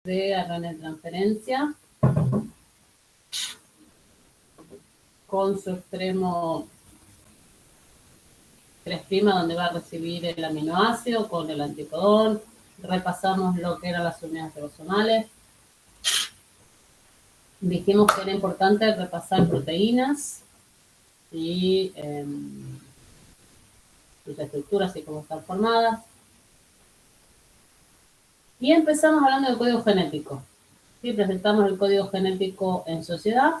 de ARN de transferencia con su extremo 3' donde va a recibir el aminoácido con el anticodón. Repasamos lo que eran las unidades ribosomales. Dijimos que era importante repasar proteínas y sus estructuras y cómo están formadas. Y empezamos hablando del código genético. ¿Sí? Presentamos el código genético en sociedad.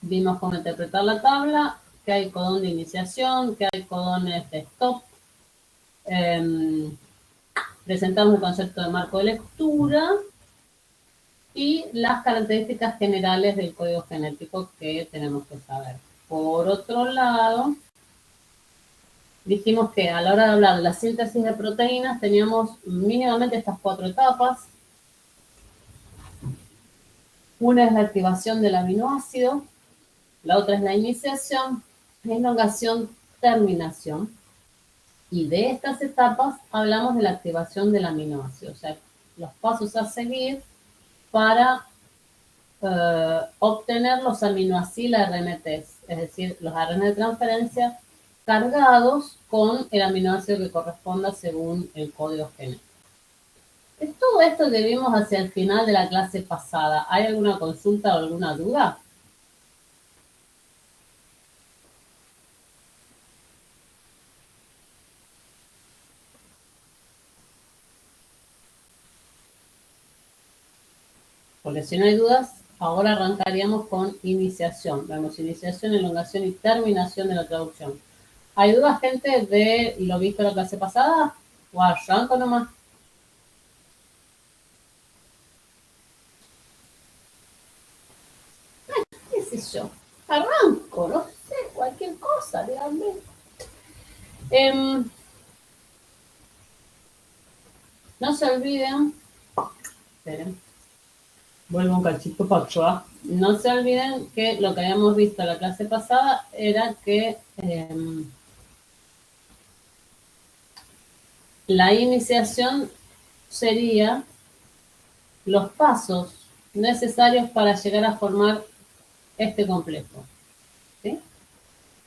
Vimos cómo interpretar la tabla, que hay codón de iniciación, que hay codones de stop. Presentamos el concepto de marco de lectura y las características generales del código genético que tenemos que saber. Por otro lado, dijimos que a la hora de hablar de la síntesis de proteínas teníamos mínimamente estas 4 etapas. Una es la activación del aminoácido, la otra es la iniciación, elongación, terminación. Y de estas etapas hablamos de la activación del aminoácido, o sea, los pasos a seguir para obtener los aminoacil RNTs, es decir, los ARN de transferencia cargados con el aminoácido que corresponda según el código genético. Es todo esto que vimos hacia el final de la clase pasada. ¿Hay alguna consulta o alguna duda? Porque si no hay dudas, ahora arrancaríamos con iniciación. Vemos iniciación, elongación y terminación de la traducción. ¿Hay dudas, gente, de lo visto en la clase pasada? ¿O arranco nomás? ¿Qué sé yo? Arranco, no sé, cualquier cosa, díganme. No se olviden. Esperen. Vuelvo un cachito para atrás. No se olviden que lo que habíamos visto en la clase pasada era que la iniciación sería los pasos necesarios para llegar a formar este complejo. ¿Sí?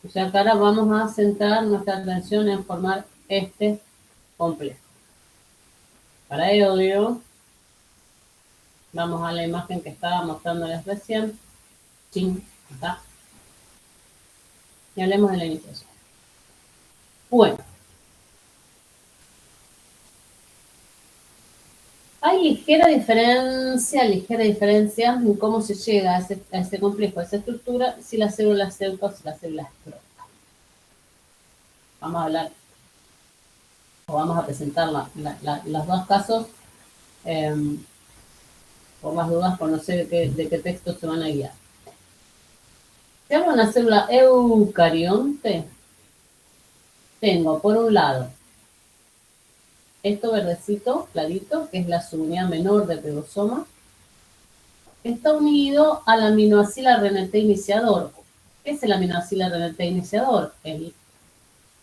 O sea que ahora vamos a centrar nuestra atención en formar este complejo. Para ello, vamos a la imagen que estaba mostrándoles recién. Chin, acá. Y hablemos de la iniciación. Bueno. Hay ligera diferencia en cómo se llega a ese complejo, a esa estructura, si la célula es ceuta o si la célula es prota. Vamos a hablar, o vamos a presentar los dos casos, por las dudas, por no sé de qué texto se van a guiar. Si hablo de una célula eucarionte, tengo por un lado esto verdecito, clarito, que es la subunidad menor del ribosoma, está unido al aminoacil RNT iniciador. ¿Qué es el aminoacil RNT iniciador? El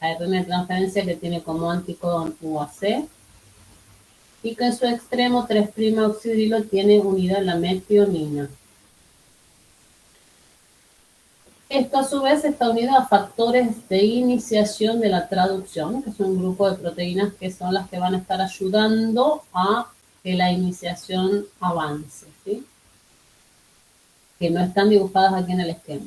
ARN de transferencia que tiene como anticodón UAC y que en su extremo 3' oxidrilo tiene unida la metionina. Esto a su vez está unido a factores de iniciación de la traducción, que es un grupo de proteínas que son las que van a estar ayudando a que la iniciación avance, ¿sí? Que no están dibujadas aquí en el esquema.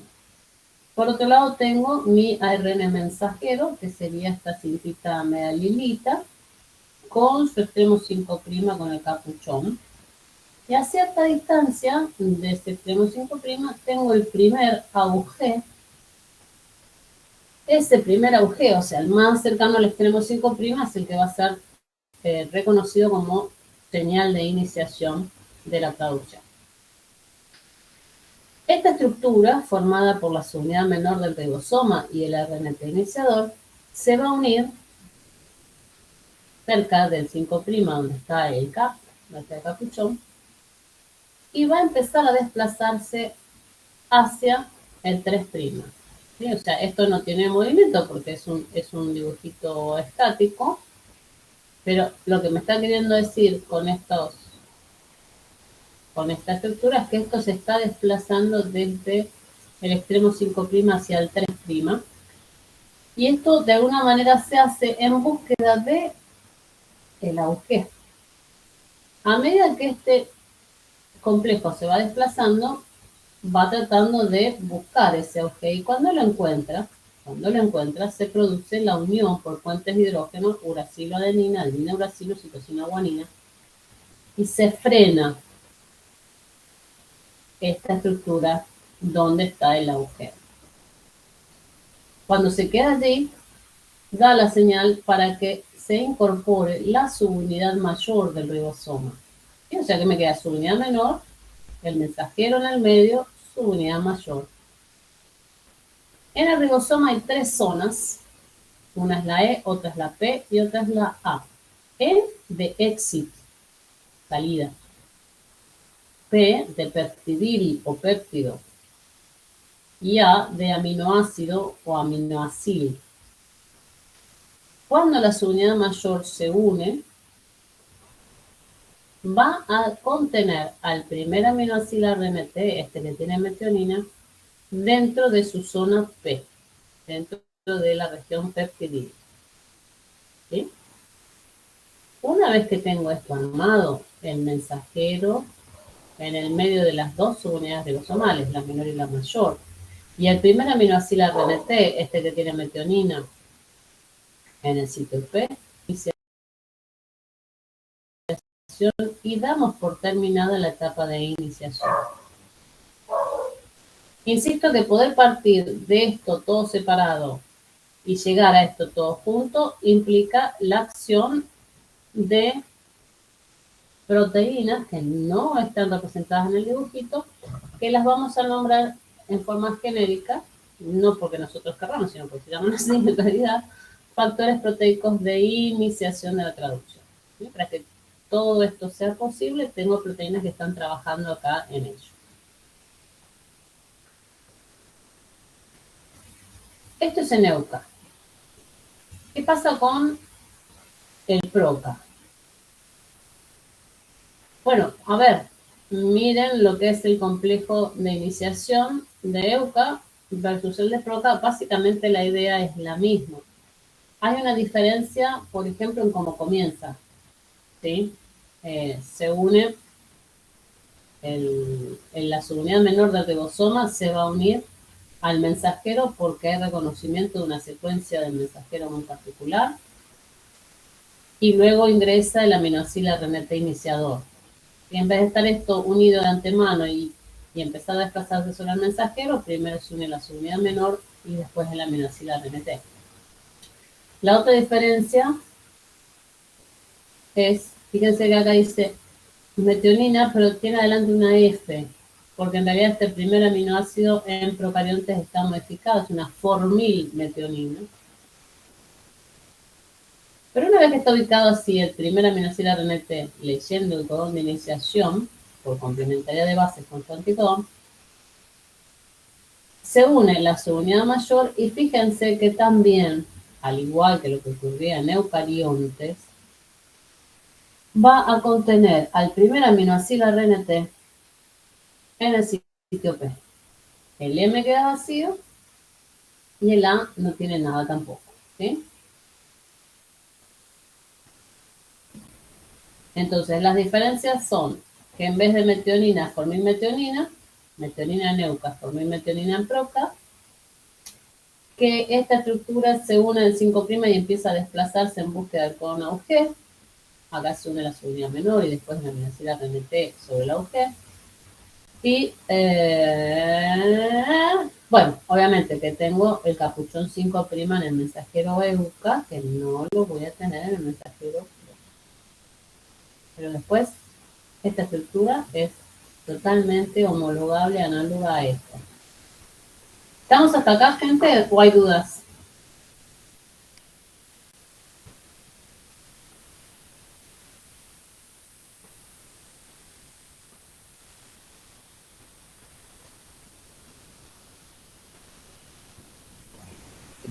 Por otro lado tengo mi ARN mensajero, que sería esta cintita medalilita, con su extremo 5' con el capuchón. Y a cierta distancia de este extremo 5' tengo el primer AUG. Ese primer AUG, o sea, el más cercano al extremo 5' es el que va a ser reconocido como señal de iniciación de la traducción. Esta estructura, formada por la subunidad menor del ribosoma y el RNT iniciador, se va a unir cerca del 5' donde está el cap, donde está el capuchón, y va a empezar a desplazarse hacia el 3'. ¿Sí? O sea, esto no tiene movimiento porque es un dibujito estático, Pero lo que me está queriendo decir con esta estructura es que esto se está desplazando desde el extremo 5' hacia el 3'. Y esto de alguna manera se hace en búsqueda de el auge. A medida que este complejo se va desplazando, va tratando de buscar ese auge. Y cuando lo encuentra, se produce la unión por puentes de hidrógeno, uracilo adenina, adenina uracilo, citosina guanina, y se frena esta estructura donde está el agujero. Cuando se queda allí, da la señal para que se incorpore la subunidad mayor del ribosoma. Y o sea que me queda subunidad menor, el mensajero en el medio, subunidad mayor. En el ribosoma hay 3 zonas. Una es la E, otra es la P y otra es la A. E de exit, salida. P de peptidil o péptido. Y A de aminoácido o aminoacil. Cuando la subunidad mayor se une, va a contener al primer aminoácido RMT, este que tiene metionina, dentro de su zona P, dentro de la región peptidil. ¿Sí? Una vez que tengo esto armado, el mensajero en el medio de las dos subunidades ribosomales, la menor y la mayor, y el primer aminoácido RMT, este que tiene metionina, en el sitio P, y damos por terminada la etapa de iniciación. Insisto que poder partir de esto todo separado y llegar a esto todo junto implica la acción de proteínas que no están representadas en el dibujito, que las vamos a nombrar en forma genérica, no porque nosotros querramos, sino porque se llaman así en realidad, factores proteicos de iniciación de la traducción. ¿Sí? Para que todo esto sea posible, tengo proteínas que están trabajando acá en ello. Esto es en EUCA. ¿Qué pasa con el PROCA? Bueno, a ver, miren lo que es el complejo de iniciación de EUCA versus el de PROCA. Básicamente la idea es la misma. Hay una diferencia, por ejemplo, en cómo comienza. ¿Sí? Se une en la subunidad menor del ribosoma, se va a unir al mensajero porque hay reconocimiento de una secuencia del mensajero muy particular. Y luego ingresa el aminoácido RNT iniciador. Y en vez de estar esto unido de antemano y empezar a desplazarse sobre el mensajero, primero se une la subunidad menor y después el aminoácido RNT. La otra diferencia es, fíjense que acá dice metionina, pero tiene adelante una F, porque en realidad este primer aminoácido en procariontes está modificado, es una formilmetionina. Pero una vez que está ubicado así el primer aminoácido RNT leyendo el codón de iniciación, por complementariedad de bases con su anticodón, se une la subunidad mayor y fíjense que también, al igual que lo que ocurría en eucariontes, va a contener al primer aminoácido RNT en el sitio P. El M queda vacío y el A no tiene nada tampoco. ¿Sí? Entonces, las diferencias son que en vez de metionina, formilmetionina, metionina en EUCA, formilmetionina en PROCA, que esta estructura se une en 5' y empieza a desplazarse en búsqueda del codón AUG. Acá se une la subunidad menor y después la aminoácido RNT sobre la AUG. Y, bueno, obviamente que tengo el capuchón 5' en el mensajero EUCA, que no lo voy a tener en el mensajero. Pero después, esta estructura es totalmente homologable, análoga a esta. ¿Estamos hasta acá, gente, o hay dudas?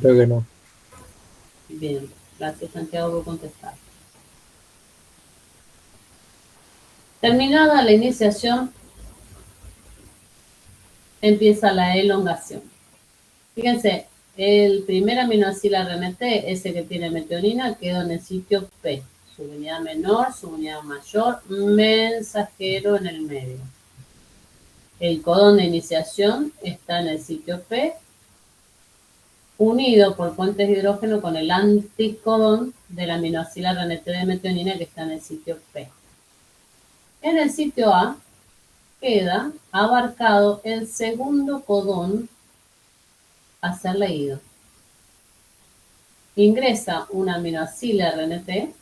Creo que no. Bien, gracias Santiago por contestar. Terminada la iniciación, empieza la elongación. Fíjense, el primer aminoácido RNT, ese que tiene metionina, quedó en el sitio P. Subunidad menor, subunidad mayor, mensajero en el medio. El codón de iniciación está en el sitio P, unido por puentes de hidrógeno con el anticodón del aminoácido RNT de metionina que está en el sitio P. En el sitio A queda abarcado el segundo codón a ser leído. Ingresa un aminoácido RNT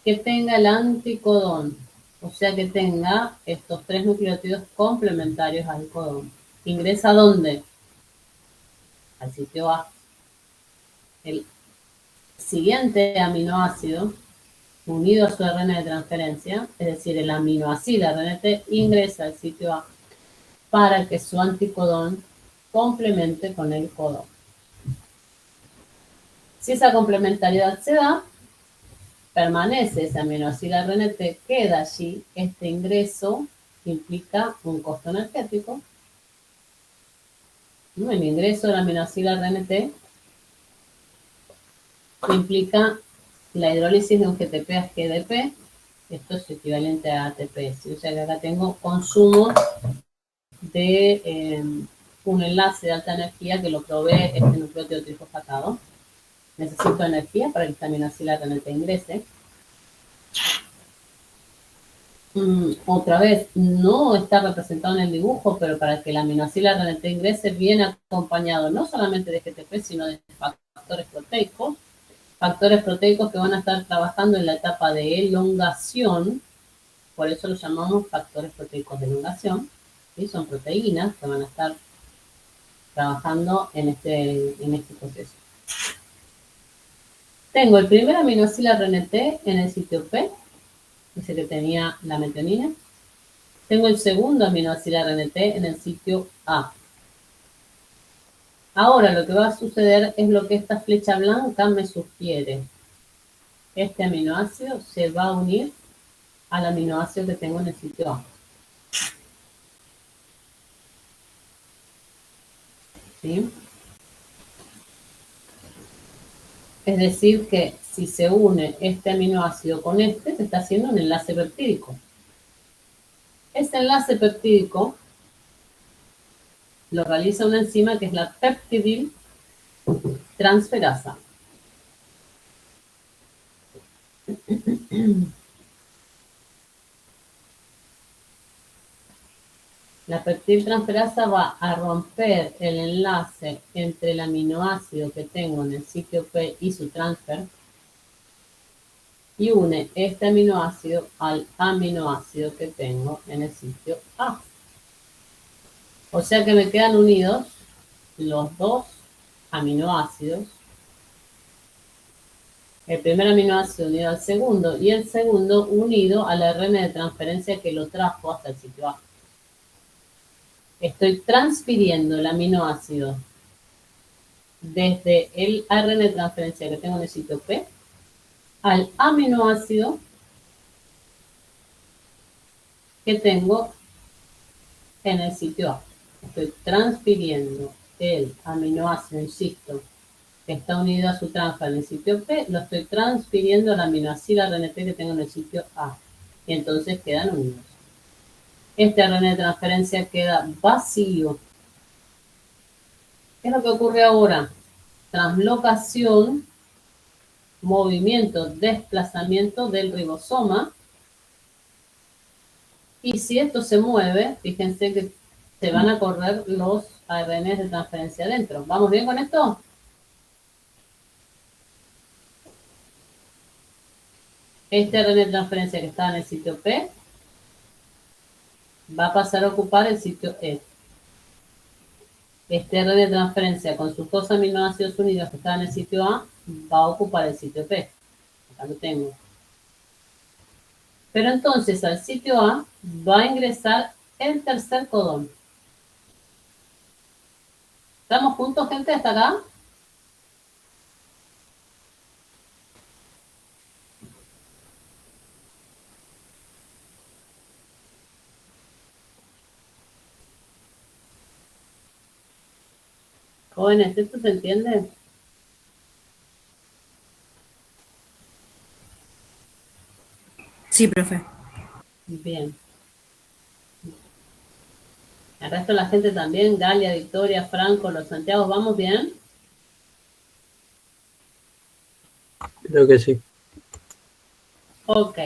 que tenga el anticodón, o sea que tenga estos 3 nucleótidos complementarios al codón. ¿Ingresa a dónde? Al sitio A. El siguiente aminoácido unido a su RNA de transferencia, es decir, el aminoácido RNT, ingresa al sitio A para que su anticodón complemente con el codón. Si esa complementariedad se da, permanece ese aminoácido RNT, queda allí. Este ingreso implica un costo energético. El ingreso del aminoácido RNT implica la hidrólisis de un GTP a GDP. Esto es equivalente a ATP. O sea que acá tengo consumo de un enlace de alta energía que lo provee este nucleótido trifosfatado. Necesito energía para que esta aminoácido RNT ingrese. Otra vez, no está representado en el dibujo, pero para que el aminoácido RNT ingrese viene acompañado no solamente de GTP, sino de factores proteicos que van a estar trabajando en la etapa de elongación, por eso los llamamos factores proteicos de elongación, ¿sí? Son proteínas que van a estar trabajando en este proceso. Tengo el primer aminoácido RNT en el sitio P, ese que tenía la metionina. Tengo el segundo aminoácido RNT en el sitio A. Ahora lo que va a suceder es lo que esta flecha blanca me sugiere. Este aminoácido se va a unir al aminoácido que tengo en el sitio A. ¿Sí? Es decir que si se une este aminoácido con este, se está haciendo un enlace peptídico. Este enlace peptídico lo realiza una enzima que es la peptidil transferasa. La peptidiltransferasa va a romper el enlace entre el aminoácido que tengo en el sitio P y su transfer y une este aminoácido al aminoácido que tengo en el sitio A. O sea que me quedan unidos los dos aminoácidos. El primer aminoácido unido al segundo y el segundo unido al ARN de transferencia que lo trajo hasta el sitio A. Estoy transfiriendo el aminoácido desde el ARN de transferencia que tengo en el sitio P al aminoácido que tengo en el sitio A. Estoy transfiriendo el aminoácido, insisto, que está unido a su transfer en el sitio P, lo estoy transfiriendo al aminoácido RNT que tengo en el sitio A. Y entonces quedan unidos. Este ARN de transferencia queda vacío. ¿Qué es lo que ocurre ahora? Translocación, movimiento, desplazamiento del ribosoma. Y si esto se mueve, fíjense que se van a correr los ARN de transferencia adentro. ¿Vamos bien con esto? Este ARN de transferencia que está en el sitio P va a pasar a ocupar el sitio E. Este ARN de transferencia con sus dos aminoácidos unidos que está en el sitio A va a ocupar el sitio P. Acá lo tengo. Pero entonces al sitio A va a ingresar el tercer codón. ¿Estamos juntos, gente, hasta acá? Jóvenes, ¿esto se entiende? Sí, profe. Bien. El resto de la gente también, Galia, Victoria, Franco, los Santiagos, ¿vamos bien? Creo que sí. Ok.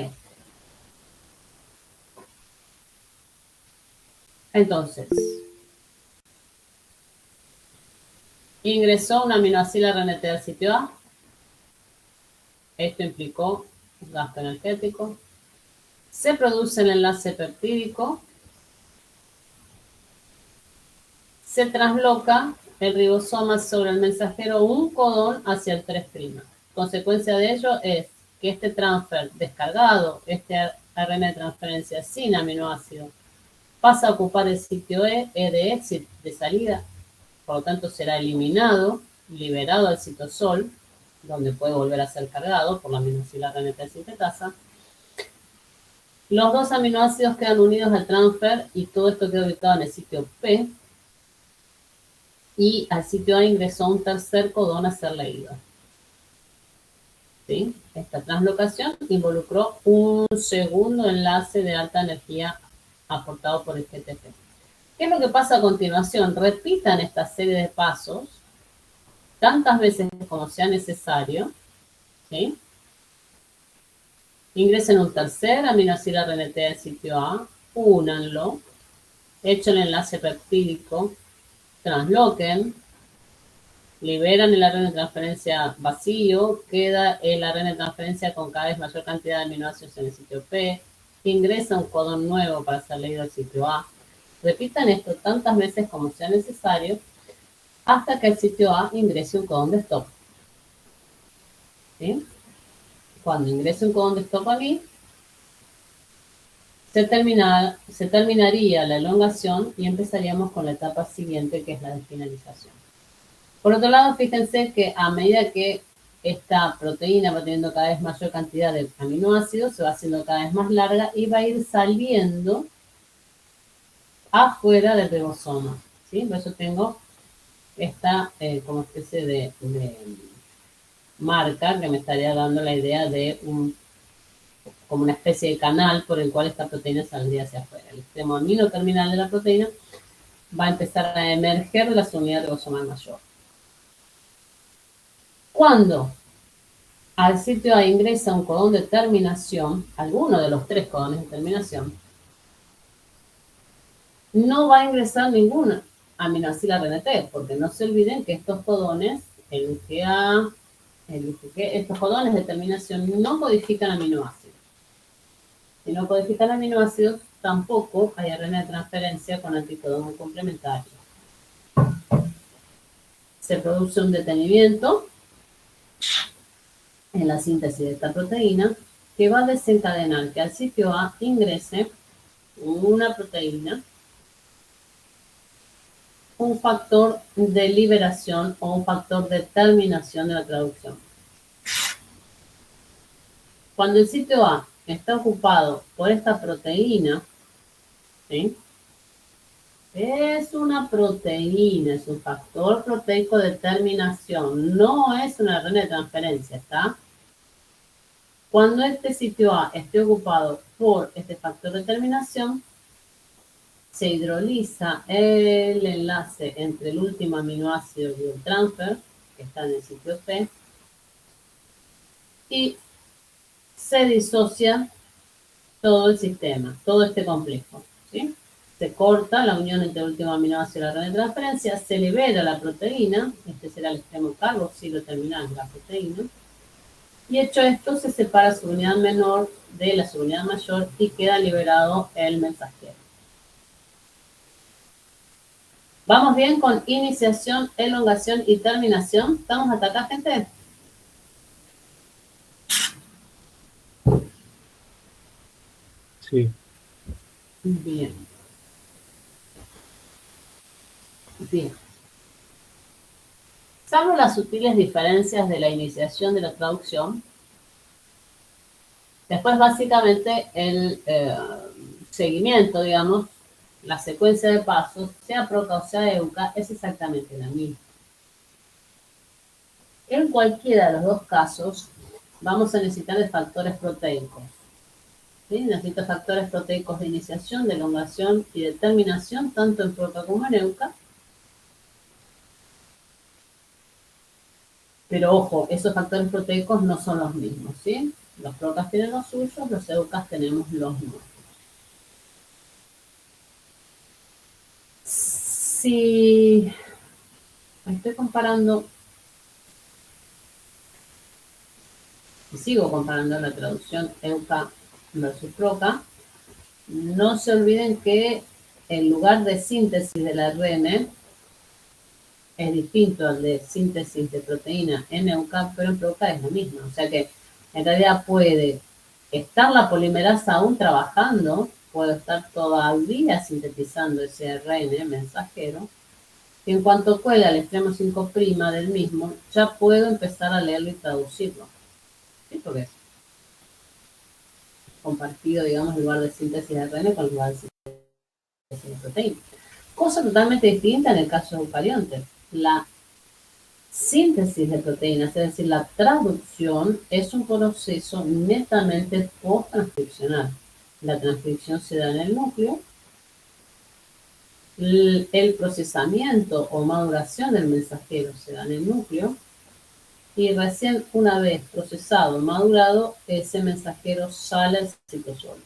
Entonces, ingresó un aminoácido RNT al sitio A. Esto implicó gasto energético. Se produce el enlace peptídico. Se trasloca el ribosoma sobre el mensajero un codón hacia el 3'. Consecuencia de ello es que este transfer descargado, este ARN de transferencia sin aminoácido, pasa a ocupar el sitio E de exit, de salida, por lo tanto será eliminado, liberado al citosol, donde puede volver a ser cargado por la aminoácido RNT sintetasa. Los dos aminoácidos quedan unidos al transfer y todo esto queda ubicado en el sitio P, y al sitio A ingresó un tercer codón a ser leído. ¿Sí? Esta translocación involucró un segundo enlace de alta energía aportado por el GTP. ¿Qué es lo que pasa a continuación? Repitan esta serie de pasos tantas veces como sea necesario, ¿sí? Ingresen un tercer aminoácido RNT al sitio A, únanlo, echen el enlace peptídico, transloquen, liberan el ARN de transferencia vacío, queda el ARN de transferencia con cada vez mayor cantidad de aminoácidos en el sitio P, ingresa un codón nuevo para ser leído al sitio A. Repitan esto tantas veces como sea necesario hasta que el sitio A ingrese un codón de stop. ¿Sí? Cuando ingrese un codón de stop aquí, se terminaría la elongación y empezaríamos con la etapa siguiente, que es la de finalización. Por otro lado, fíjense que a medida que esta proteína va teniendo cada vez mayor cantidad de aminoácidos, se va haciendo cada vez más larga y va a ir saliendo afuera del ribosoma. ¿Sí? Por eso tengo esta como especie de marca que me estaría dando la idea de como una especie de canal por el cual esta proteína saldría hacia afuera. El extremo amino terminal de la proteína va a empezar a emerger de la unidad ribosomal mayor. Cuando al sitio A ingresa un codón de terminación, alguno de los 3 codones de terminación, no va a ingresar ningún aminoácido RNT, porque no se olviden que estos codones, el UGA, el UGG, estos codones de terminación no codifican aminoácidos. Si no codifican aminoácidos, tampoco hay ARN de transferencia con anticodón complementario. Se produce un detenimiento en la síntesis de esta proteína que va a desencadenar que al sitio A ingrese una proteína, un factor de liberación o un factor de terminación de la traducción. Cuando el sitio A está ocupado por esta proteína, ¿sí? Es una proteína, es un factor proteico de terminación, no es una ARN de transferencia, ¿está? Cuando este sitio A esté ocupado por este factor de terminación, se hidroliza el enlace entre el último aminoácido y el transfer, que está en el sitio P, y se disocia todo el sistema, todo este complejo, ¿sí? Se corta la unión entre el último aminoácido y la red de transferencia, se libera la proteína, este será el extremo carboxilo terminal de la proteína, y hecho esto se separa su unidad menor de la subunidad mayor y queda liberado el mensajero. ¿Vamos bien con iniciación, elongación y terminación? ¿Estamos hasta acá, gente? Sí. Bien. Bien. Salvo las sutiles diferencias de la iniciación de la traducción, después básicamente el seguimiento, digamos, la secuencia de pasos, sea PROCA o sea EUCA, es exactamente la misma. En cualquiera de los dos casos, vamos a necesitar de factores proteicos. ¿Sí? Necesito factores proteicos de iniciación, de elongación y de terminación, tanto en PROCA como en EUCA. Pero ojo, esos factores proteicos no son los mismos, ¿sí? Los PROCAs tienen los suyos, los EUCAs tenemos los nuestros. Si estoy comparando, y sigo comparando la traducción EUCA versus PROCA, no se olviden que el lugar de síntesis del ARN es distinto al de síntesis de proteína en EUCA, pero en PROCA es lo mismo. O sea que en realidad puede estar la polimerasa aún trabajando, puede estar todavía sintetizando ese ARN mensajero, y en cuanto cuela al extremo 5' del mismo, ya puedo empezar a leerlo y traducirlo. ¿Sí? Porque es compartido, digamos, el lugar de síntesis de ARN con el lugar de síntesis de proteína. Cosa totalmente distinta en el caso de eucariontes. La síntesis de proteínas, es decir, la traducción, es un proceso netamente post-transcripcional. La transcripción se da en el núcleo, el procesamiento o maduración del mensajero se da en el núcleo, y recién una vez procesado, madurado, ese mensajero sale al citosol.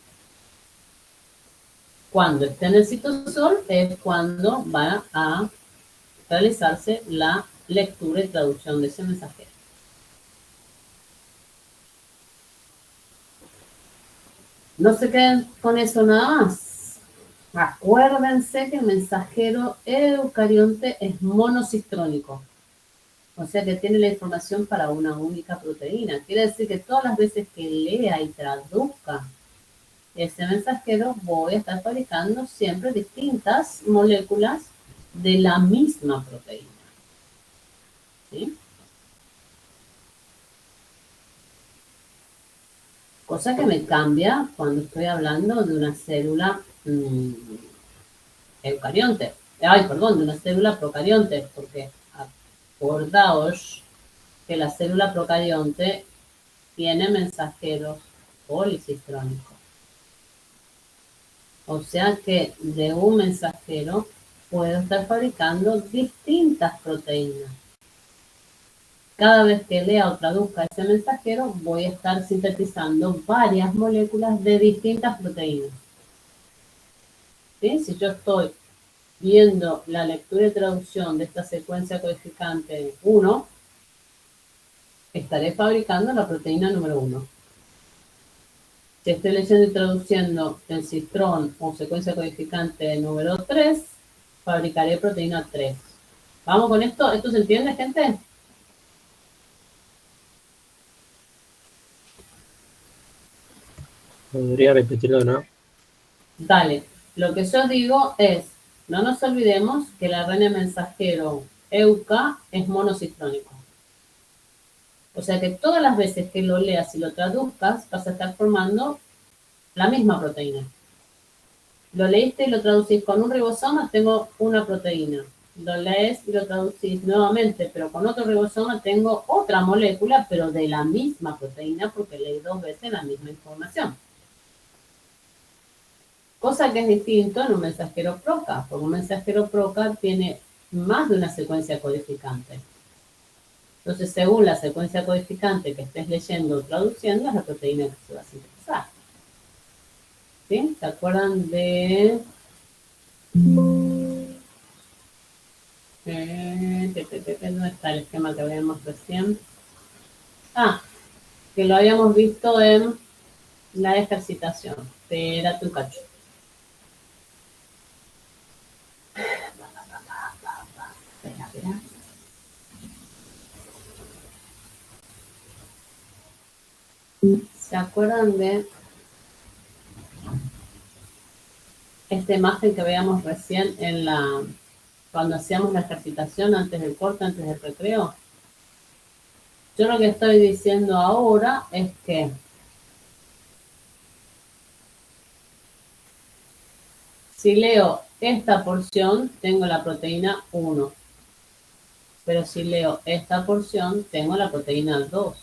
Cuando esté en el citosol es cuando va a realizarse la lectura y traducción de ese mensajero. No se queden con eso nada más. Acuérdense que el mensajero eucarionte es monocistrónico. O sea que tiene la información para una única proteína. Quiere decir que todas las veces que lea y traduzca ese mensajero, voy a estar fabricando siempre distintas moléculas de la misma proteína. ¿Sí? Cosa que me cambia cuando estoy hablando de una célula eucarionte. Ay, perdón, de una célula procarionte, porque acordaos que la célula procarionte tiene mensajeros policistrónicos. O sea que de un mensajero puedo estar fabricando distintas proteínas. Cada vez que lea o traduzca ese mensajero, voy a estar sintetizando varias moléculas de distintas proteínas. ¿Sí? Si yo estoy viendo la lectura y traducción de esta secuencia codificante 1, estaré fabricando la proteína número 1. Si estoy leyendo y traduciendo el cistrón o secuencia codificante número 3, fabricaré proteína 3. ¿Vamos con esto? ¿Esto se entiende, gente? ¿Podría repetirlo, no? Dale. Lo que yo digo es, no nos olvidemos que el ARN mensajero EUCA es monocitrónico. O sea que todas las veces que lo leas y lo traduzcas, vas a estar formando la misma proteína. Lo leíste y lo traducís con un ribosoma, tengo una proteína. Lo lees y lo traducís nuevamente, pero con otro ribosoma tengo otra molécula, pero de la misma proteína, porque leí 2 veces la misma información. Cosa que es distinto en un mensajero PROCA, porque un mensajero PROCA tiene más de una secuencia codificante. Entonces, según la secuencia codificante que estés leyendo o traduciendo, es la proteína que se va a sintetizar. ¿Sí? ¿Se acuerdan de ¿dónde está el esquema que habíamos recién? Ah, que lo habíamos visto en la ejercitación. Espérate un cacho. Espera. ¿Se acuerdan de esta imagen que veíamos recién en cuando hacíamos la ejercitación antes del corte, antes del recreo? Yo lo que estoy diciendo ahora es que si leo esta porción, tengo la proteína 1. Pero si leo esta porción, tengo la proteína 2.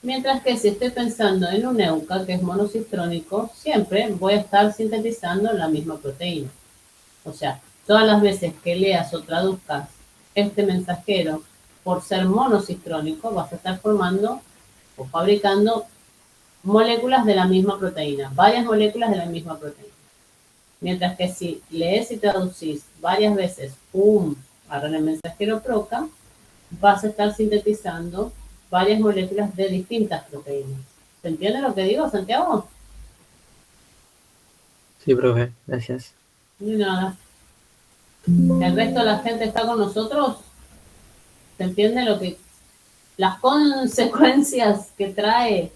Mientras que si estoy pensando en un EUCA, que es monocitrónico, siempre voy a estar sintetizando la misma proteína. O sea, todas las veces que leas o traduzcas este mensajero por ser monocitrónico, vas a estar formando o fabricando moléculas de la misma proteína, varias moléculas de la misma proteína. Mientras que si lees y traducís varias veces un ARN mensajero PROCA, vas a estar sintetizando varias moléculas de distintas proteínas. ¿Se entiende lo que digo, Santiago? Sí, profe, gracias. Ni nada. ¿El resto de la gente está con nosotros? ¿Se entiende lo que las consecuencias que trae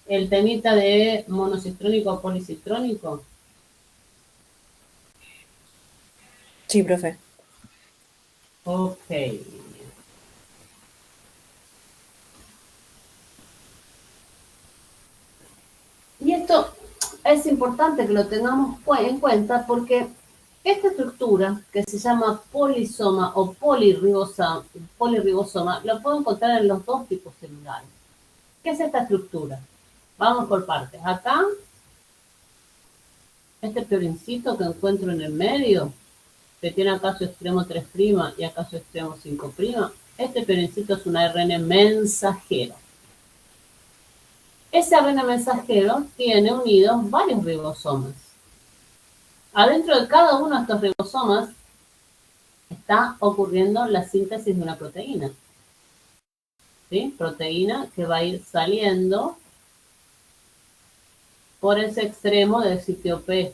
el temita de monocitrónico a policitrónico? Sí, profe. Ok. Y esto es importante que lo tengamos en cuenta porque esta estructura, que se llama polisoma o polirribosoma, lo puedo encontrar en los dos tipos celulares. ¿Qué es esta estructura? Vamos por partes. Acá, este piorincito que encuentro en el medio, que tiene acá su extremo 3' y acá su extremo 5', este piorincito es un ARN mensajero. Ese ARN mensajero tiene unidos varios ribosomas. Adentro de cada uno de estos ribosomas está ocurriendo la síntesis de una proteína. ¿Sí? Proteína que va a ir saliendo por ese extremo del sitio P.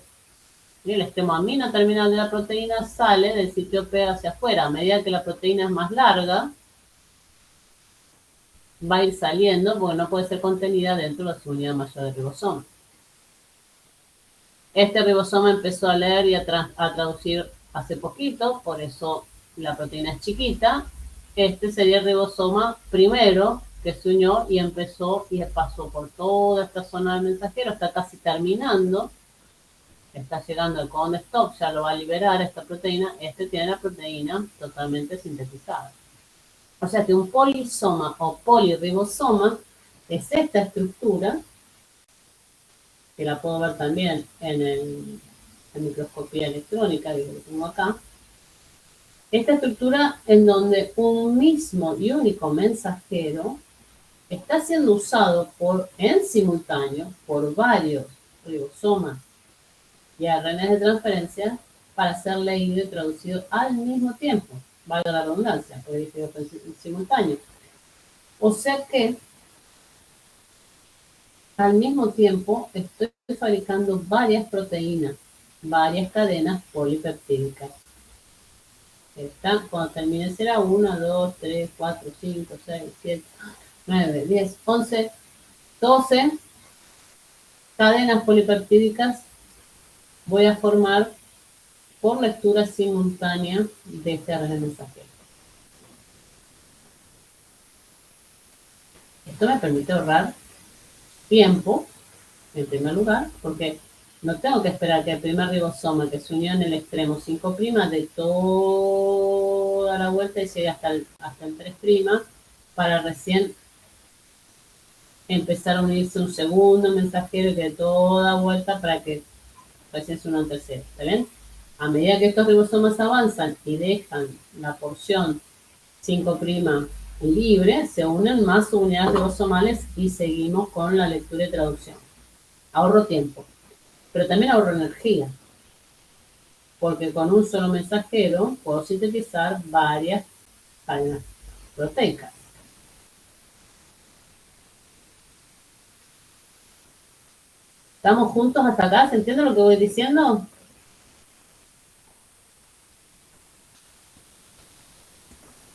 ¿Sí? El extremo amino terminal de la proteína sale del sitio P hacia afuera. A medida que la proteína es más larga, va a ir saliendo porque no puede ser contenida dentro de su unidad mayor de ribosoma. Este ribosoma empezó a leer y a traducir hace poquito, por eso la proteína es chiquita. Este sería el ribosoma primero que se unió y empezó y pasó por toda esta zona del mensajero, está casi terminando, está llegando al codón de stop, ya lo va a liberar esta proteína. Este tiene la proteína totalmente sintetizada. O sea que un polisoma o polirribosoma es esta estructura, que la puedo ver también en microscopía electrónica, que lo tengo acá. Esta estructura en donde un mismo y único mensajero está siendo usado en simultáneo por varios ribosomas y ARNs de transferencia para ser leído y traducido al mismo tiempo, valga la redundancia, porque dije en simultáneo. O sea que al mismo tiempo estoy fabricando varias proteínas, varias cadenas polipeptídicas. Cuando termine será 1, 2, 3, 4, 5, 6, 7, 9, 10, 11, 12 cadenas polipeptídicas voy a formar por lectura simultánea de este ARN mensajero. Esto me permite ahorrar tiempo, en primer lugar, porque no tengo que esperar que el primer ribosoma que se unió en el extremo 5' de toda la vuelta y llegue hasta el 3' para recién empezar a unirse un segundo mensajero y que toda vuelta para que recién se una un tercero. ¿Está bien? A medida que estos ribosomas avanzan y dejan la porción 5' libre, se unen más unidades ribosomales y seguimos con la lectura y traducción. Ahorro tiempo, pero también ahorro energía, porque con un solo mensajero puedo sintetizar varias cadenas proteicas. ¿Estamos juntos hasta acá? ¿Se entiende lo que voy diciendo?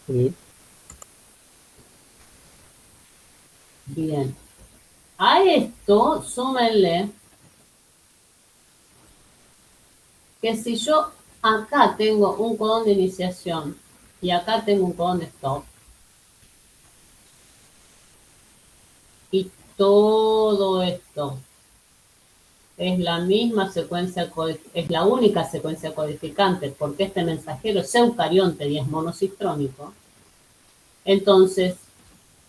Sí. Bien. A esto súmenle que si yo acá tengo un codón de iniciación y acá tengo un codón de stop, y todo esto es la misma secuencia, es la única secuencia codificante, porque este mensajero es eucarionte y es monocistrónico, entonces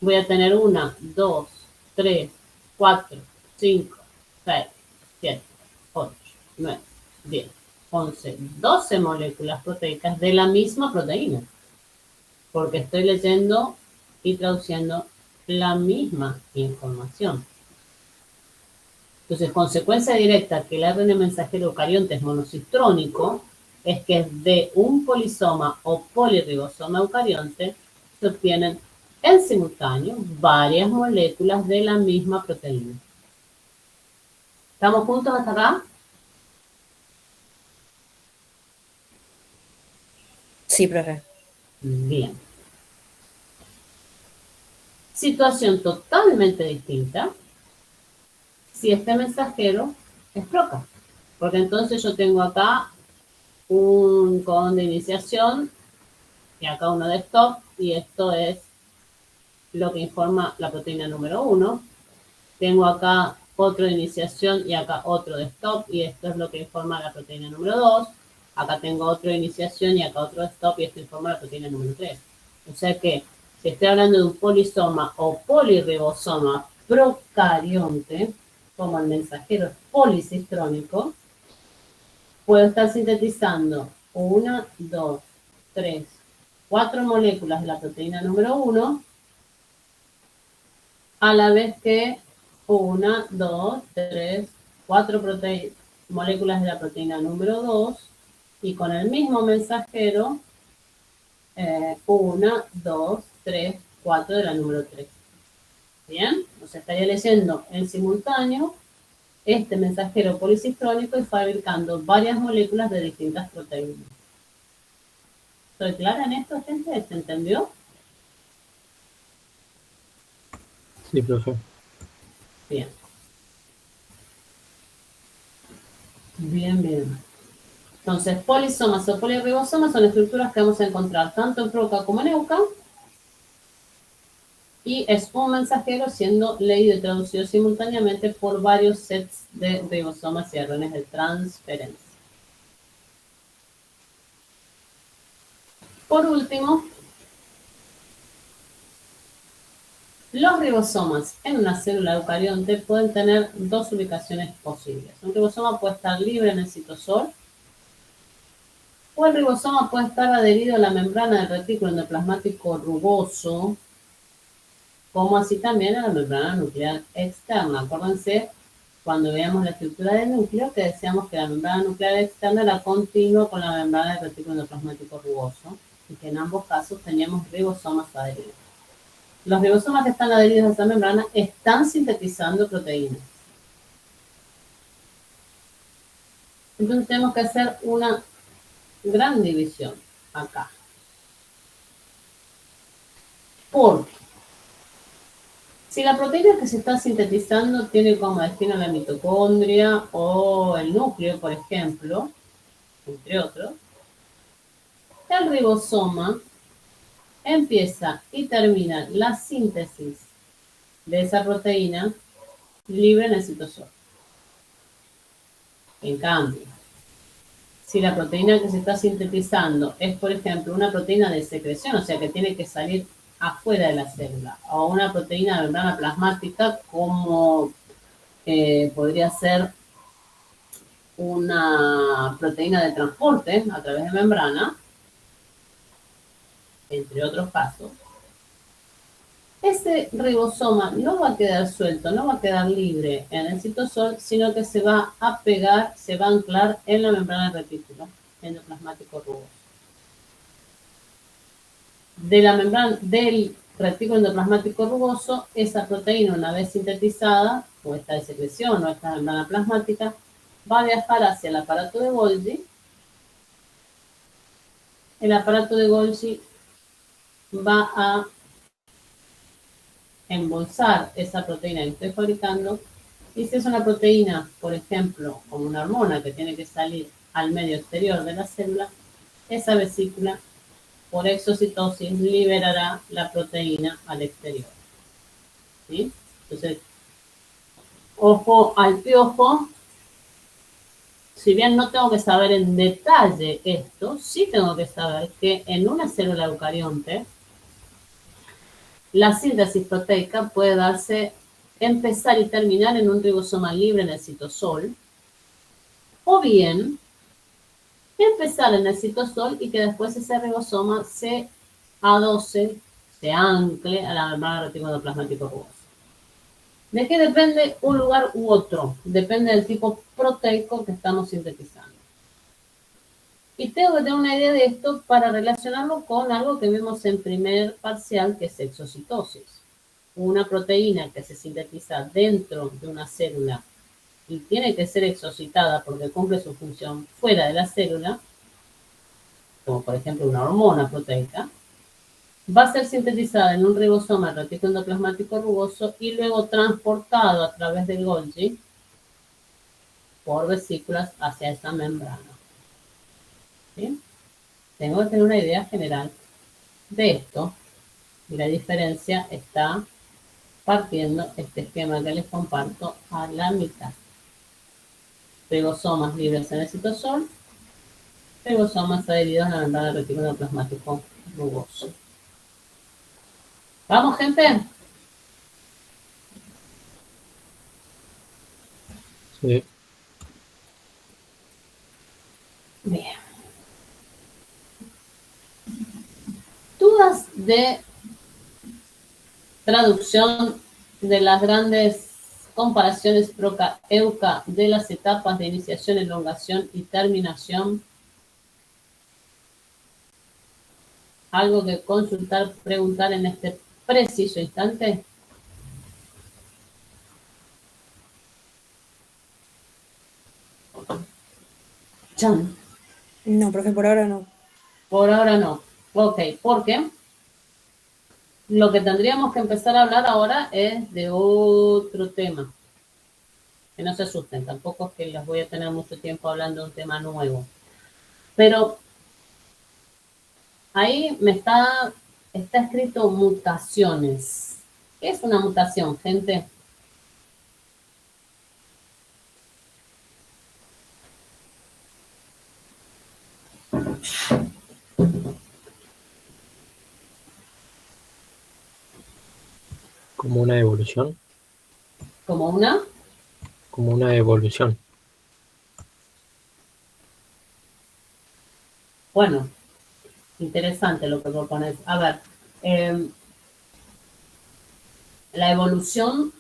voy a tener 1, 2, 3, 4, 5, 6, 7, 8, 9, 10, 11, 12 moléculas proteicas de la misma proteína, porque estoy leyendo y traduciendo la misma información. Entonces, consecuencia directa que el ARN mensajero eucarionte es monocistrónico es que de un polisoma o polirribosoma eucarionte se obtienen en simultáneo varias moléculas de la misma proteína. ¿Estamos juntos hasta acá? Sí, profe. Bien. Situación totalmente distinta si este mensajero es PROCA. Porque entonces yo tengo acá un codón de iniciación y acá uno de stop, y esto es lo que informa la proteína número 1. Tengo acá otro de iniciación y acá otro de stop, y esto es lo que informa la proteína número 2. Acá tengo otro de iniciación y acá otro de stop, y esto informa la proteína número 3. O sea que si estoy hablando de un polisoma o polirribosoma procarionte, como el mensajero es policistrónico, puedo estar sintetizando 1, 2, 3, 4 moléculas de la proteína número 1, a la vez que 1, 2, 3, 4 moléculas de la proteína número 2, y con el mismo mensajero 1, 2, 3, 4 de la número 3. Bien, o sea, estaría leyendo en simultáneo este mensajero policistrónico y fabricando varias moléculas de distintas proteínas. ¿Estoy clara en esto, gente? ¿Se entendió? Sí, profe. Bien. Bien, bien. Entonces, polisomas o polirribosomas son estructuras que vamos a encontrar tanto en PROCA como en EUCA, y es un mensajero siendo leído y traducido simultáneamente por varios sets de ribosomas y RNAs de transferencia. Por último, los ribosomas en una célula eucarionte pueden tener dos ubicaciones posibles. Un ribosoma puede estar libre en el citosol, o el ribosoma puede estar adherido a la membrana del retículo endoplasmático rugoso, como así también a la membrana nuclear externa. Acuérdense, cuando veíamos la estructura del núcleo, que decíamos que la membrana nuclear externa era continua con la membrana del retículo endoplasmático rugoso, y que en ambos casos teníamos ribosomas adheridos. Los ribosomas que están adheridos a esa membrana están sintetizando proteínas. Entonces tenemos que hacer una gran división acá. Porque si la proteína que se está sintetizando tiene como destino la mitocondria o el núcleo, por ejemplo, entre otros, el ribosoma empieza y termina la síntesis de esa proteína libre en el citosol. En cambio, si la proteína que se está sintetizando es, por ejemplo, una proteína de secreción, o sea que tiene que salir afuera de la célula, o una proteína de membrana plasmática, como podría ser una proteína de transporte a través de membrana, entre otros casos, ese ribosoma no va a quedar suelto, no va a quedar libre en el citosol, sino que se va a pegar, se va a anclar en la membrana del retículo endoplasmático rugoso. De la membrana del retículo endoplasmático rugoso, esa proteína, una vez sintetizada, o esta de secreción o esta membrana plasmática, va a viajar hacia el aparato de Golgi. El aparato de Golgi va a embolsar esa proteína que estoy fabricando, y si es una proteína, por ejemplo, como una hormona que tiene que salir al medio exterior de la célula, esa vesícula, por exocitosis, liberará la proteína al exterior. ¿Sí? Entonces, ojo al piojo, si bien no tengo que saber en detalle esto, sí tengo que saber que en una célula eucarionte la síntesis proteica puede darse, empezar y terminar en un ribosoma libre en el citosol, o bien empezar en el citosol y que después ese ribosoma se adose, se ancle a la membrana retículo-endoplasmático rugoso. ¿De qué depende un lugar u otro? Depende del tipo proteico que estamos sintetizando. Y tengo que tener una idea de esto para relacionarlo con algo que vimos en primer parcial, que es exocitosis. Una proteína que se sintetiza dentro de una célula y tiene que ser exocitada porque cumple su función fuera de la célula, como por ejemplo una hormona proteica, va a ser sintetizada en un ribosoma retículo endoplasmático rugoso y luego transportado a través del Golgi por vesículas hacia esa membrana. ¿Sí? Tengo que tener una idea general de esto y la diferencia está partiendo este esquema que les comparto a la mitad. Ribosomas libres en el citosol, ribosomas adheridos a la membrana del retículo endoplasmático rugoso. ¿Vamos, gente? Sí. Bien. Dudas de traducción de las grandes comparaciones PROCA-EUCA de las etapas de iniciación, elongación y terminación. Algo que consultar, preguntar en este preciso instante. Chan. No, profe, por ahora no. Por ahora no. Ok, porque lo que tendríamos que empezar a hablar ahora es de otro tema. Que no se asusten, tampoco es que les voy a tener mucho tiempo hablando de un tema nuevo. Pero ahí está escrito mutaciones. ¿Qué es una mutación, gente? Como una evolución. Como una. Como una evolución. Bueno, interesante lo que propones. A ver, la evolución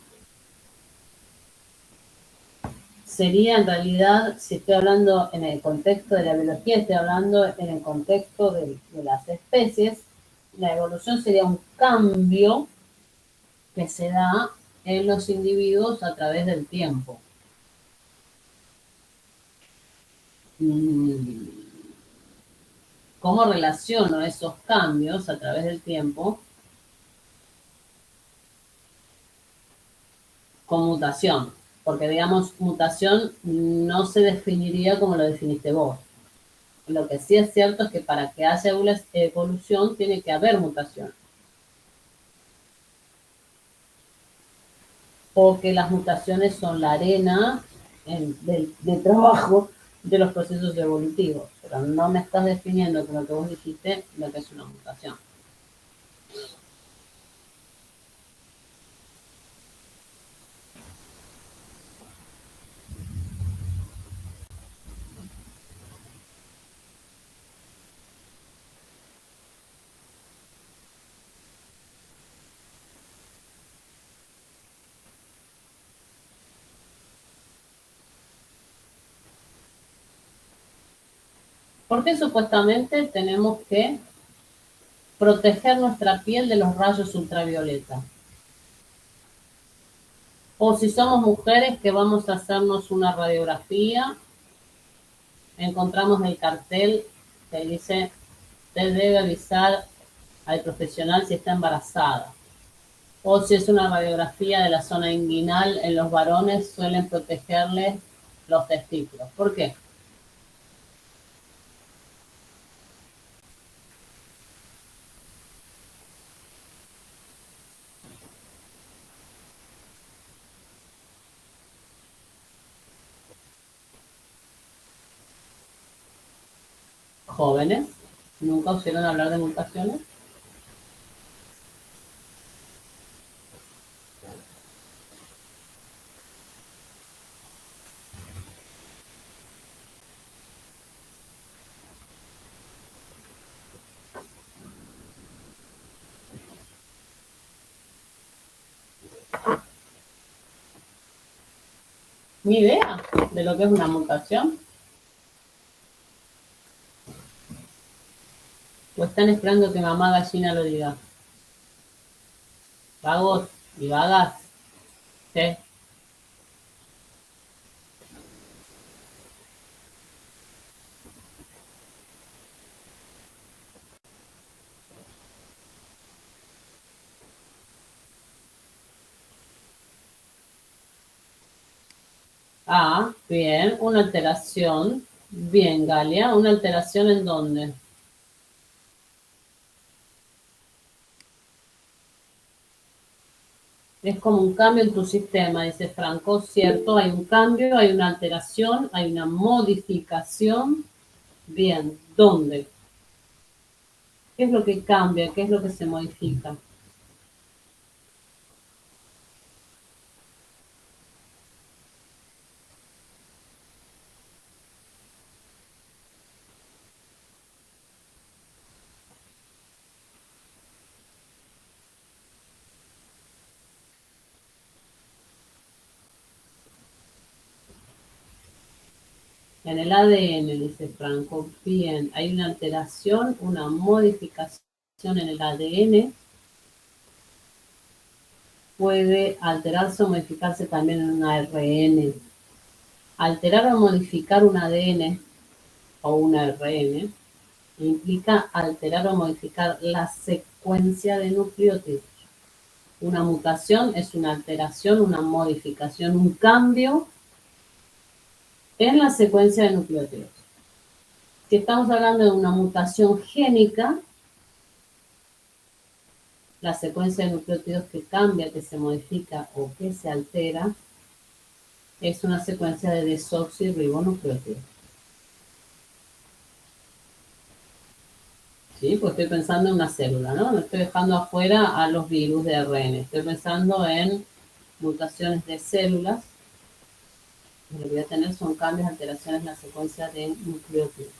sería en realidad, si estoy hablando en el contexto de la biología, estoy hablando en el contexto de las especies, la evolución sería un cambio que se da en los individuos a través del tiempo. ¿Cómo relaciono esos cambios a través del tiempo con mutación? Porque, digamos, mutación no se definiría como lo definiste vos. Lo que sí es cierto es que para que haya evolución tiene que haber mutación. O que las mutaciones son la arena de trabajo de los procesos evolutivos. Pero no me estás definiendo con lo que vos dijiste lo que es una mutación. Porque supuestamente tenemos que proteger nuestra piel de los rayos ultravioleta. O si somos mujeres que vamos a hacernos una radiografía, encontramos el cartel que dice, usted debe avisar al profesional si está embarazada. O si es una radiografía de la zona inguinal, en los varones suelen protegerles los testículos. ¿Por qué? Jóvenes, ¿nunca oyeron hablar de mutaciones? Ni idea de lo que es una mutación. ¿O están esperando que mamá gallina lo diga? Vagos y vagas. ¿Sí? Ah, bien, una alteración. Bien, Galia, ¿una alteración en dónde? Es como un cambio en tu sistema, dice Franco, ¿cierto? Hay un cambio, hay una alteración, hay una modificación. Bien, ¿dónde? ¿Qué es lo que cambia? ¿Qué es lo que se modifica? En el ADN, dice Franco, bien, hay una alteración, una modificación en el ADN. Puede alterarse o modificarse también en un ARN. Alterar o modificar un ADN o un ARN implica alterar o modificar la secuencia de nucleótidos. Una mutación es una alteración, una modificación, un cambio en la secuencia de nucleótidos. Si estamos hablando de una mutación génica, la secuencia de nucleótidos que cambia, que se modifica o que se altera, es una secuencia de desoxirribonucleótidos. ¿Sí? Pues estoy pensando en una célula, ¿no? No estoy dejando afuera a los virus de ARN. Estoy pensando en mutaciones de células. Lo que voy a tener son cambios, alteraciones en la secuencia de nucleótidos.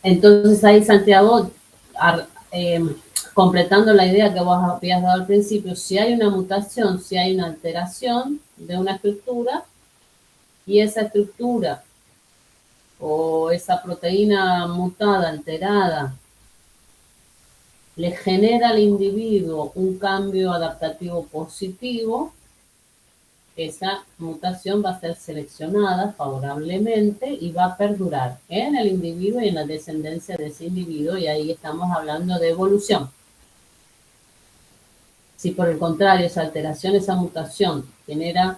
Entonces ahí, Santiago, completando la idea que vos habías dado al principio, si hay una mutación, si hay una alteración de una estructura, y esa estructura o esa proteína mutada, alterada, le genera al individuo un cambio adaptativo positivo, esa mutación va a ser seleccionada favorablemente y va a perdurar en el individuo y en la descendencia de ese individuo, y ahí estamos hablando de evolución. Si por el contrario esa alteración, esa mutación genera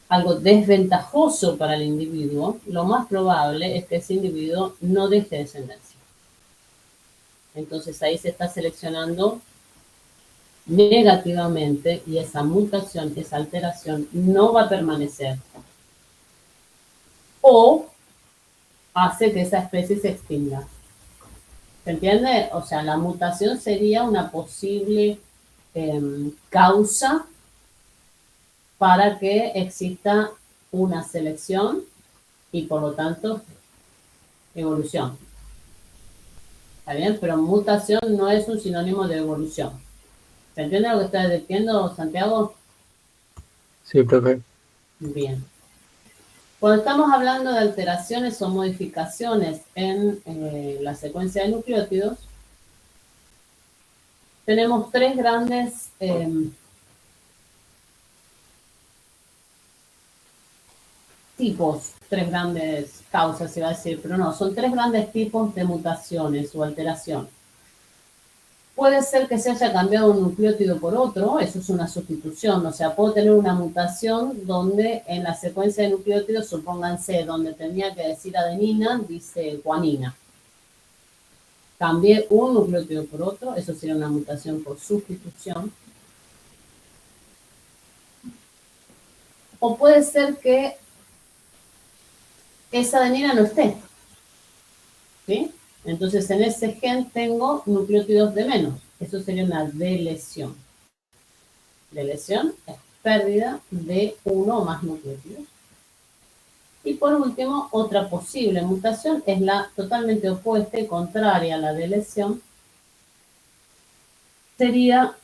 algo desventajoso para el individuo, lo más probable es que ese individuo no deje descendencia. Entonces ahí se está seleccionando negativamente y esa mutación, esa alteración no va a permanecer. O hace que esa especie se extinga. ¿Se entiende? O sea, la mutación sería una posible causa para que exista una selección y por lo tanto evolución. ¿Está bien? Pero mutación no es un sinónimo de evolución. ¿Se entiende lo que estoy diciendo, Santiago? Sí, profe. Bien. Cuando estamos hablando de alteraciones o modificaciones en la secuencia de nucleótidos, tenemos tres grandes tipos, tres grandes causas, se va a decir, pero no, son tres grandes tipos de mutaciones o alteraciones. Puede ser que se haya cambiado un nucleótido por otro, eso es una sustitución, o sea, puedo tener una mutación donde en la secuencia de nucleótidos, supónganse, donde tenía que decir adenina, dice guanina. Cambié un nucleótido por otro, eso sería una mutación por sustitución. O puede ser que esa adenina no esté, ¿sí? Entonces, en ese gen tengo nucleótidos de menos. Eso sería una delesión. Delesión es pérdida de uno o más nucleótidos. Y por último, otra posible mutación es la totalmente opuesta y contraria a la delesión. Sería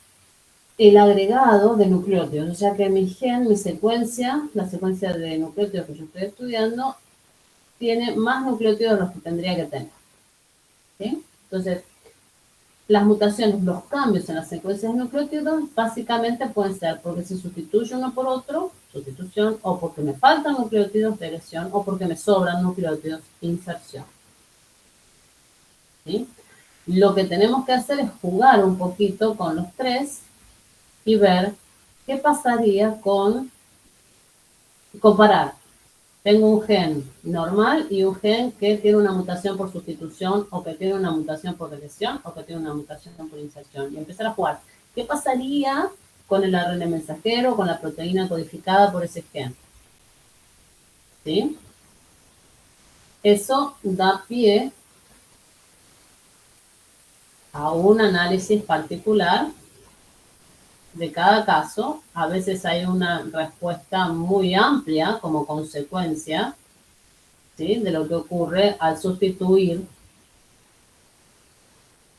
el agregado de nucleótidos, o sea que mi gen, mi secuencia, la secuencia de nucleótidos que yo estoy estudiando, tiene más nucleótidos de los que tendría que tener. ¿Sí? Entonces, las mutaciones, los cambios en las secuencias de nucleótidos, básicamente pueden ser porque se sustituye uno por otro, sustitución, o porque me faltan nucleótidos, delesión, o porque me sobran nucleótidos, inserción. ¿Sí? Lo que tenemos que hacer es jugar un poquito con los tres y ver qué pasaría con comparar. Tengo un gen normal y un gen que tiene una mutación por sustitución o que tiene una mutación por delesión o que tiene una mutación por inserción. Y empezar a jugar. ¿Qué pasaría con el ARN mensajero, con la proteína codificada por ese gen? ¿Sí? Eso da pie a un análisis particular de cada caso. A veces hay una respuesta muy amplia como consecuencia, ¿sí?, de lo que ocurre al sustituir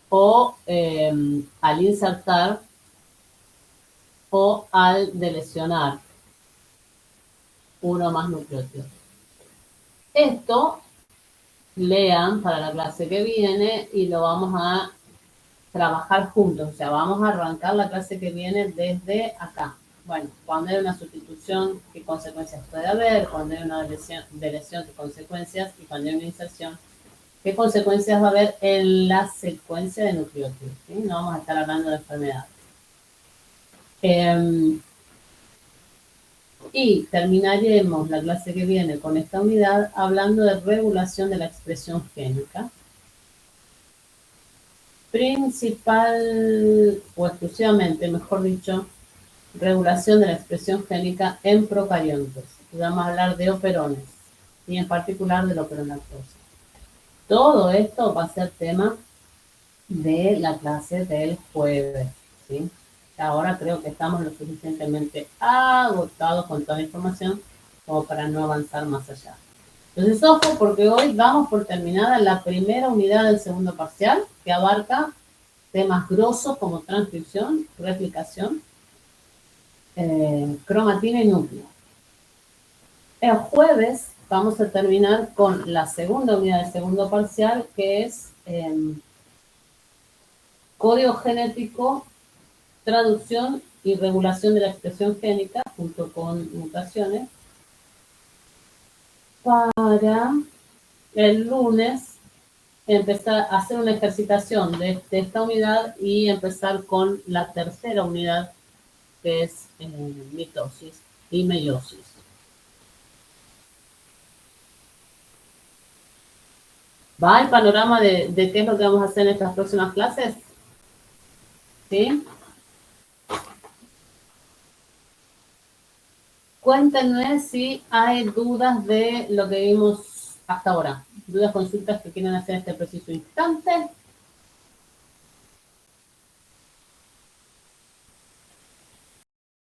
o al insertar o al delecionar uno más nucleótidos. Esto lean para la clase que viene y lo vamos a trabajar juntos. O sea, vamos a arrancar la clase que viene desde acá. Bueno, cuando hay una sustitución, ¿qué consecuencias puede haber? Cuando hay una delesión, ¿qué consecuencias? Y cuando hay una inserción, ¿qué consecuencias va a haber en la secuencia de nucleótidos? ¿Sí? No vamos a estar hablando de enfermedades. Y terminaremos la clase que viene con esta unidad hablando de regulación de la expresión génica. Principal o exclusivamente, mejor dicho, regulación de la expresión génica en procariontes. Vamos a hablar de operones y en particular de la operonlactosa. Todo esto va a ser tema de la clase del jueves, ¿sí? Ahora creo que estamos lo suficientemente agotados con toda la información como para no avanzar más allá. Entonces, ojo, porque hoy damos por terminada la primera unidad del segundo parcial, que abarca temas grosos como transcripción, replicación, cromatina y núcleo. El jueves vamos a terminar con la segunda unidad del segundo parcial, que es código genético, traducción y regulación de la expresión génica, junto con mutaciones, para el lunes empezar a hacer una ejercitación de esta unidad y empezar con la tercera unidad, que es mitosis y meiosis. ¿Va el panorama de qué es lo que vamos a hacer en estas próximas clases? ¿Sí? Cuéntenme si hay dudas de lo que vimos hasta ahora. Dudas, consultas que quieran hacer en este preciso instante.